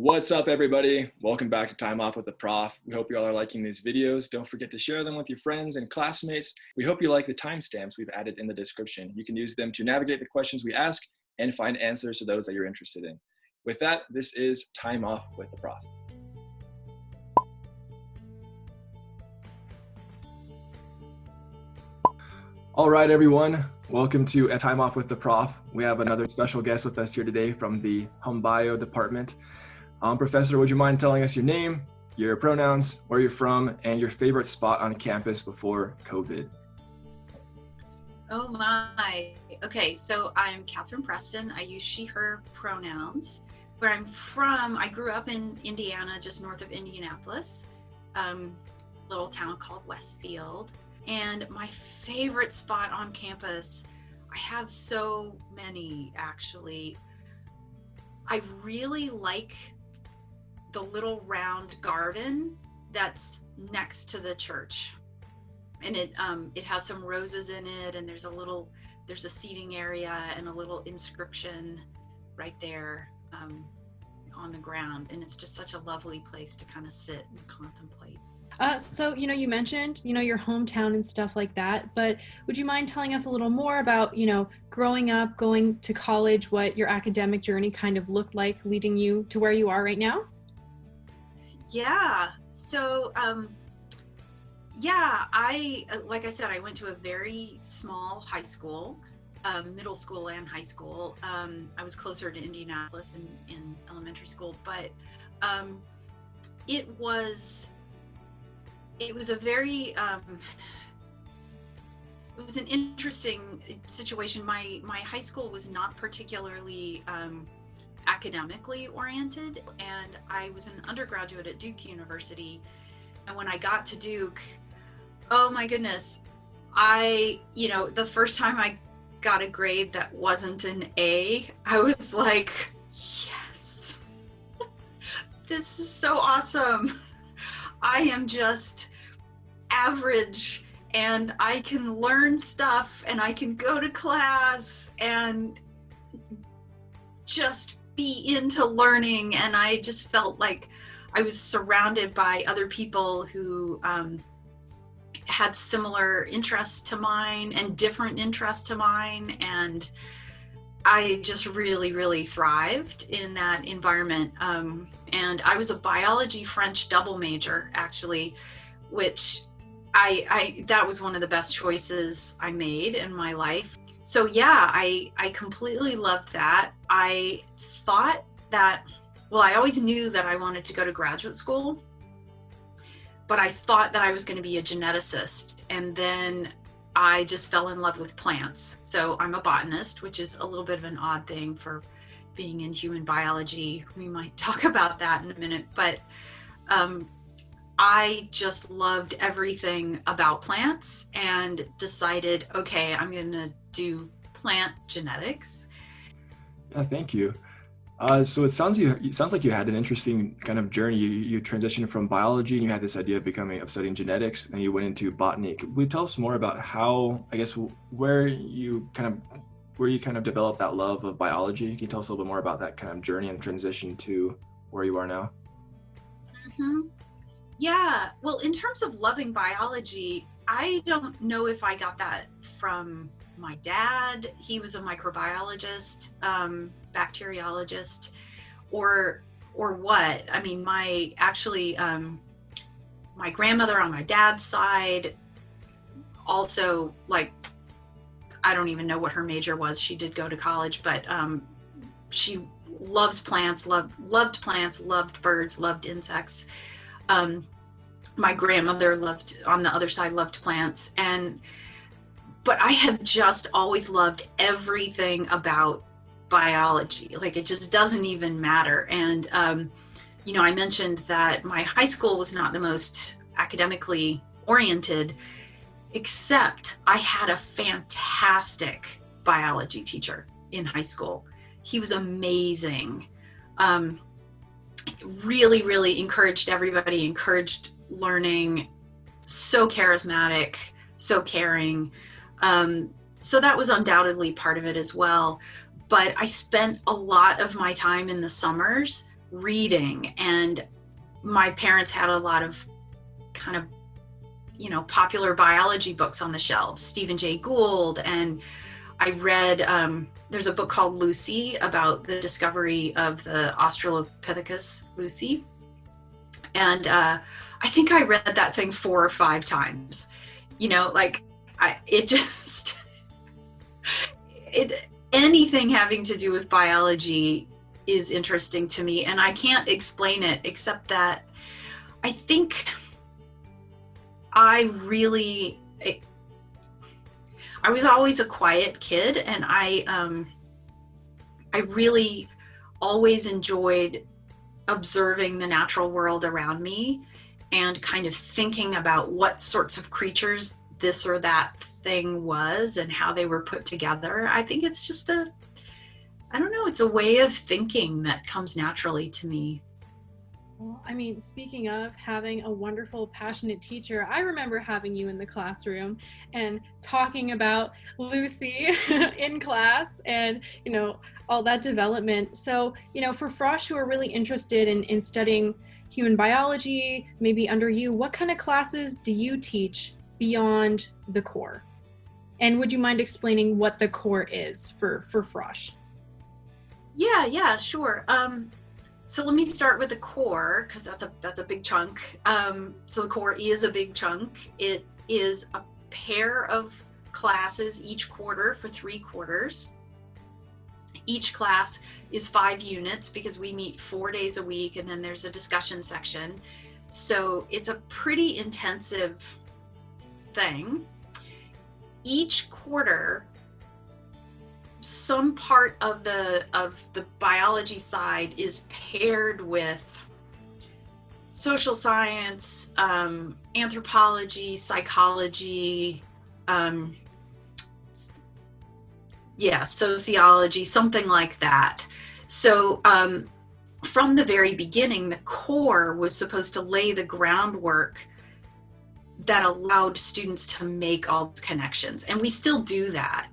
What's up, everybody? Welcome back to Time Off with the Prof. We hope you all are liking these videos. Don't forget to share them with your friends and classmates. We hope you like the timestamps we've added in the description. You can use them to navigate the questions we ask and find answers to those that you're interested in. With that, this is Time Off with the Prof. All right, everyone. Welcome to A Time Off with the Prof. We have another special guest with us here today from the HumBio department. Professor, would you mind telling us your name, your pronouns, where you're from, and your favorite spot on campus before COVID? Oh my. Okay, so I'm Katherine Preston. I use she, her pronouns. Where I'm from, I grew up in Indiana, just north of Indianapolis, little town called Westfield. And my favorite spot on campus, I have so many actually. I really like the little round garden that's next to the church, and it has some roses in it, and there's a seating area and a little inscription right there on the ground, and it's just such a lovely place to kind of sit and contemplate. So, you mentioned, your hometown and stuff like that, but would you mind telling us a little more about, growing up, going to college, what your academic journey kind of looked like leading you to where you are right now? Yeah. So, like I said, I went to a very small high school, middle school and high school. I was closer to Indianapolis in elementary school, but it was a very, it was an interesting situation. My high school was not particularly academically oriented, and I was an undergraduate at Duke University. And when I got to Duke, oh my goodness, the first time I got a grade that wasn't an A, I was like, yes, this is so awesome. I am just average, and I can learn stuff, and I can go to class and just be into learning. And I just felt like I was surrounded by other people who had similar interests to mine and different interests to mine. And I just really, really thrived in that environment. And I was a biology French double major, actually, which that was one of the best choices I made in my life. So yeah, I completely loved that. I thought that, I always knew that I wanted to go to graduate school, but I thought that I was going to be a geneticist. And then I just fell in love with plants. So I'm a botanist, which is a little bit of an odd thing for being in human biology. We might talk about that in a minute, but I just loved everything about plants and decided, okay, I'm going to do plant genetics. Yeah, thank you. So it sounds like you had an interesting kind of journey. You transitioned from biology, and you had this idea of studying genetics, and you went into botany. Could you tell us more about how, I guess, where you kind of developed that love of biology? Can you tell us a little bit more about that kind of journey and transition to where you are now? Mm-hmm. Yeah. Well, in terms of loving biology, I don't know if I got that from my dad. He was a microbiologist, bacteriologist, or what. I mean, my grandmother on my dad's side also, like, I don't even know what her major was. She did go to college, but she loves plants, loved plants, loved birds, loved insects. My grandmother on the other side, loved plants. But I have just always loved everything about biology. Like, it just doesn't even matter. And, I mentioned that my high school was not the most academically oriented, except I had a fantastic biology teacher in high school. He was amazing. Really, really encouraged everybody, encouraged learning, so charismatic, so caring. So that was undoubtedly part of it as well. But I spent a lot of my time in the summers reading, and my parents had a lot of kind of, popular biology books on the shelves, Stephen Jay Gould, and I read, there's a book called Lucy about the discovery of the Australopithecus Lucy. And I think I read that thing 4 or 5 times. Anything having to do with biology is interesting to me, and I can't explain it except that I think I was always a quiet kid, and I really always enjoyed observing the natural world around me and kind of thinking about what sorts of creatures this or that thing was and how they were put together. I think it's just it's a way of thinking that comes naturally to me. Well, I mean, speaking of having a wonderful, passionate teacher, I remember having you in the classroom and talking about Lucy in class and, all that development. So, for frosh who are really interested in studying human biology, maybe under you, what kind of classes do you teach beyond the core? And would you mind explaining what the core is for frosh? Yeah, sure. So let me start with the core, because that's a big chunk. So the core is a big chunk. It is a pair of classes each quarter for 3 quarters. Each class is 5 units because we meet 4 days a week, and then there's a discussion section. So it's a pretty intensive thing. Each quarter, some part of the biology side is paired with social science, anthropology, psychology, sociology, something like that. So from the very beginning, the core was supposed to lay the groundwork that allowed students to make all those connections. And we still do that.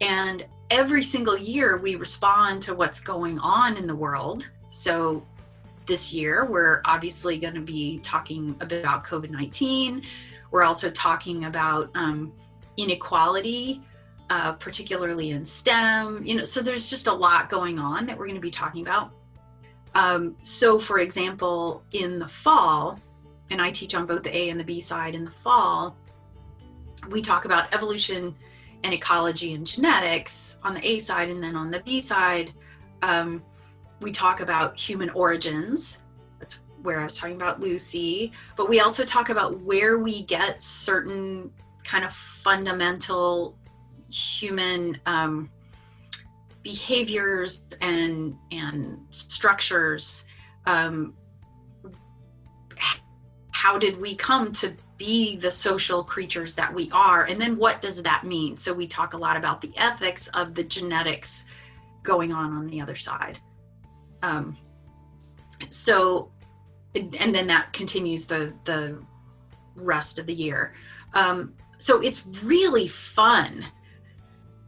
And every single year we respond to what's going on in the world. So this year, we're obviously going to be talking about COVID-19. We're also talking about inequality, particularly in STEM. So there's just a lot going on that we're going to be talking about. So for example, in the fall, and I teach on both the A and the B side in the fall, we talk about evolution and ecology and genetics on the A side, and then on the B side, we talk about human origins. That's where I was talking about Lucy, but we also talk about where we get certain kind of fundamental human behaviors and structures. How did we come to be the social creatures that we are? And then what does that mean? So we talk a lot about the ethics of the genetics going on the other side. So, and then that continues the rest of the year. So it's really fun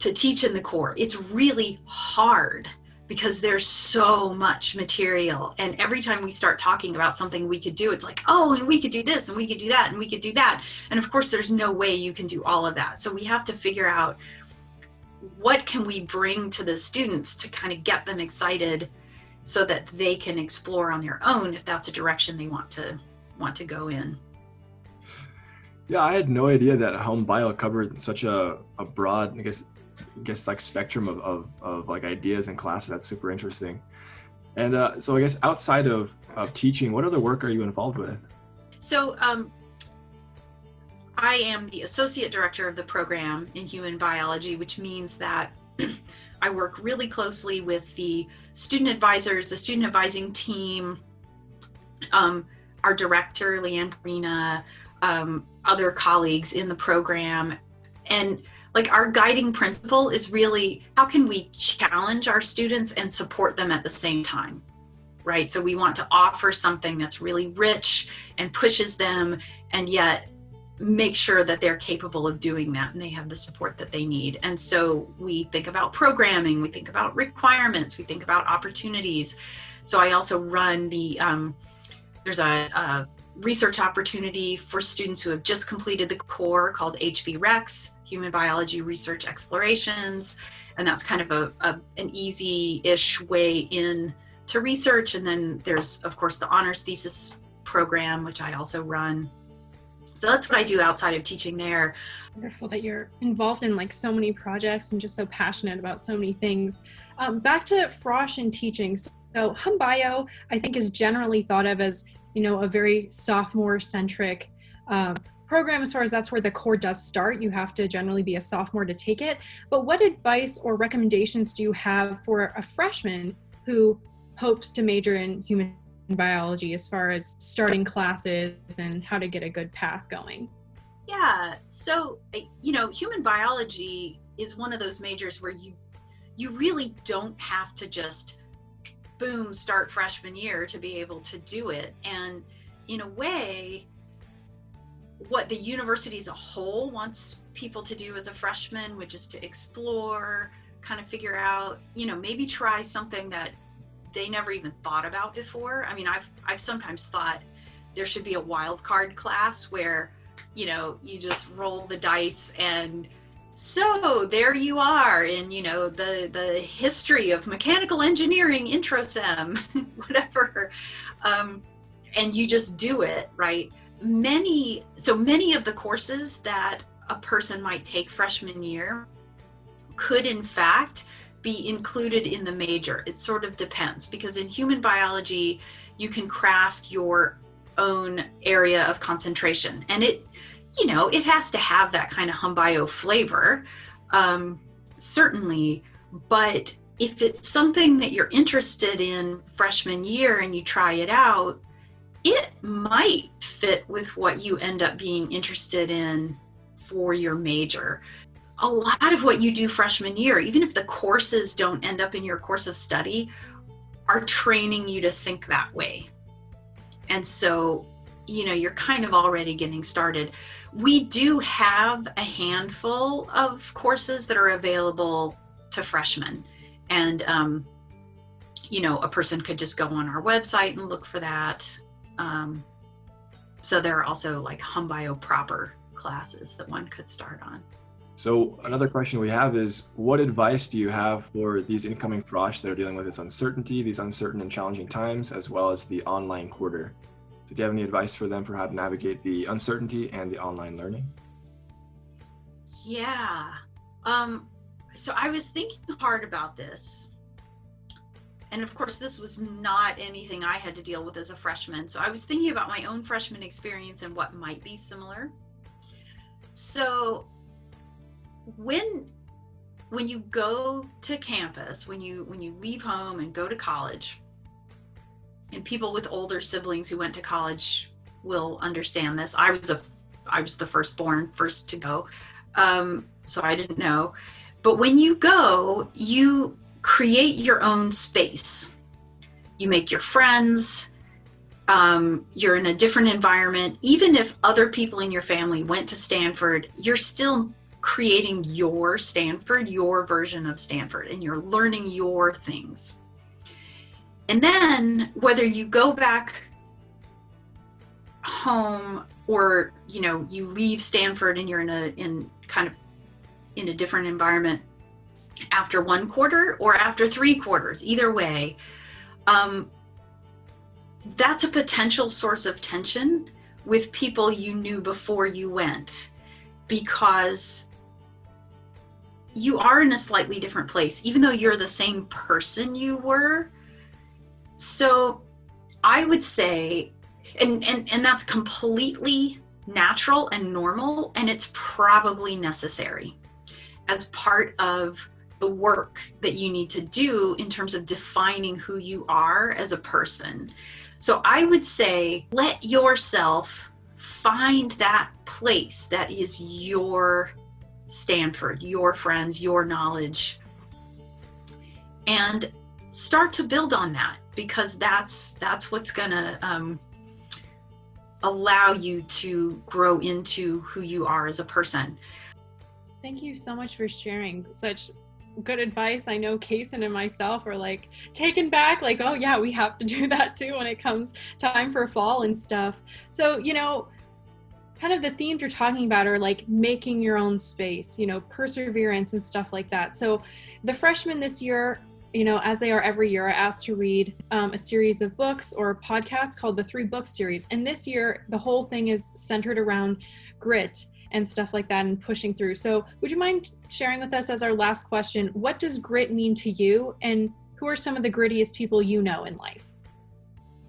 to teach in the core. It's really hard because there's so much material. And every time we start talking about something we could do, it's like, oh, and we could do this, and we could do that, and we could do that. And of course, there's no way you can do all of that. So we have to figure out what can we bring to the students to kind of get them excited so that they can explore on their own if that's a direction they want to go in. Yeah, I had no idea that HumBio covered such a broad, I guess like spectrum of like ideas and classes. That's super interesting. And so I guess outside of teaching, what other work are you involved with? So I am the associate director of the program in human biology, which means that I work really closely with the student advisors, the student advising team, our director, Leanne Karina, other colleagues in the program. And like our guiding principle is really, how can we challenge our students and support them at the same time, right? So we want to offer something that's really rich and pushes them and yet make sure that they're capable of doing that and they have the support that they need. And so we think about programming, we think about requirements, we think about opportunities. So I also run there's a research opportunity for students who have just completed the core called HB-REX, Human Biology Research Explorations. And that's kind of an easy-ish way in to research. And then there's, of course, the honors thesis program, which I also run. So that's what I do outside of teaching there. Wonderful that you're involved in like so many projects and just so passionate about so many things. Back to frosh and teaching. So HumBio, I think, is generally thought of as, a very sophomore-centric program, as far as that's where the core does start. You have to generally be a sophomore to take it. But what advice or recommendations do you have for a freshman who hopes to major in human biology, as far as starting classes and how to get a good path going? Yeah, so human biology is one of those majors where you really don't have to just boom start freshman year to be able to do it. And in a way, what the university as a whole wants people to do as a freshman, which is to explore, kind of figure out, maybe try something that they never even thought about before. I mean, I've sometimes thought there should be a wild card class where, you just roll the dice and so there you are in, the history of mechanical engineering, intro sem, whatever. And you just do it, right? So many of the courses that a person might take freshman year could in fact be included in the major. It sort of depends, because in human biology, you can craft your own area of concentration. And it has to have that kind of HumBio flavor, certainly. But if it's something that you're interested in freshman year and you try it out, it might fit with what you end up being interested in for your major. A lot of what you do freshman year, even if the courses don't end up in your course of study, are training you to think that way. And so, you're kind of already getting started. We do have a handful of courses that are available to freshmen. And, a person could just go on our website and look for that. So there are also like HumBio proper classes that one could start on. So another question we have is, what advice do you have for these incoming frosh that are dealing with this uncertainty, these uncertain and challenging times, as well as the online quarter? So do you have any advice for them for how to navigate the uncertainty and the online learning? Yeah. So I was thinking hard about this. And of course, this was not anything I had to deal with as a freshman. So I was thinking about my own freshman experience and what might be similar. So when you go to campus, when you leave home and go to college, and people with older siblings who went to college will understand this. I was the first to go, so I didn't know. But when you go, you create your own space. You make your friends. You're in a different environment. Even if other people in your family went to Stanford, you're still creating your Stanford, your version of Stanford, and you're learning your things. And then whether you go back home or, you leave Stanford and you're in a different environment after one quarter or after 3 quarters, either way, that's a potential source of tension with people you knew before you went, because you are in a slightly different place, even though you're the same person you were. So I would say, and that's completely natural and normal, and it's probably necessary as part of the work that you need to do in terms of defining who you are as a person. So I would say, let yourself find that place that is your Stanford, your friends, your knowledge, and start to build on that, because that's what's gonna allow you to grow into who you are as a person. Thank you so much for sharing such good advice. I know Kason and myself are like taken back, like, oh yeah, we have to do that too when it comes time for fall and stuff. So, kind of the themes you're talking about are like making your own space, perseverance and stuff like that. So the freshmen this year, as they are every year, are asked to read a series of books or podcasts called the 3 Book Series. And this year, the whole thing is centered around grit and stuff like that and pushing through. So would you mind sharing with us as our last question, what does grit mean to you, and who are some of the grittiest people you know in life?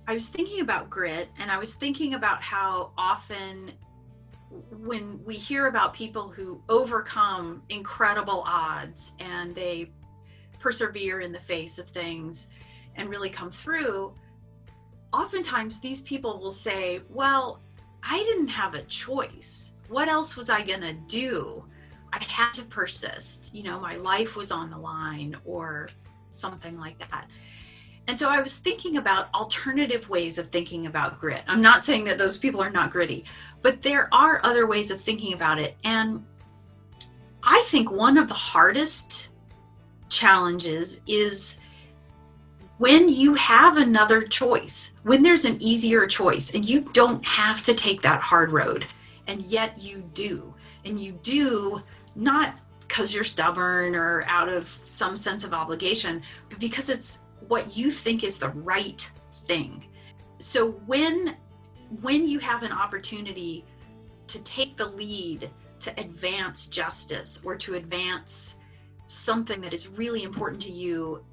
I was thinking about grit, and I was thinking about how often when we hear about people who overcome incredible odds and they persevere in the face of things and really come through, oftentimes these people will say, well, I didn't have a choice. What else was I gonna do? I had to persist. My life was on the line or something like that. And so I was thinking about alternative ways of thinking about grit. I'm not saying that those people are not gritty, but there are other ways of thinking about it. And I think one of the hardest challenges is when you have another choice, when there's an easier choice and you don't have to take that hard road, and yet you do. And you do not because you're stubborn or out of some sense of obligation, but because it's what you think is the right thing. So when you have an opportunity to take the lead to advance justice or to advance something that is really important to you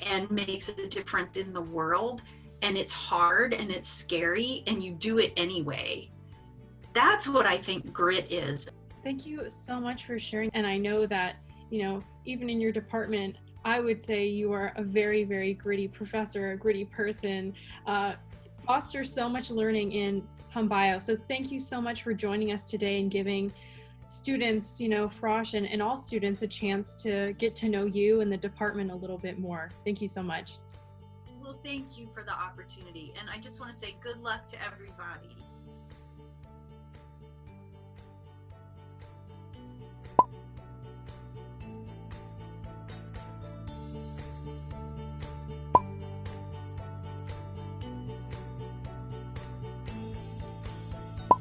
and makes a difference in the world, and it's hard and it's scary and you do it anyway, that's what I think grit is. Thank you so much for sharing. And I know that, even in your department, I would say you are a very, very gritty professor, a gritty person, fosters so much learning in HumBio. So thank you so much for joining us today and giving students, frosh and all students a chance to get to know you and the department a little bit more. Thank you so much. Well, thank you for the opportunity. And I just want to say good luck to everybody.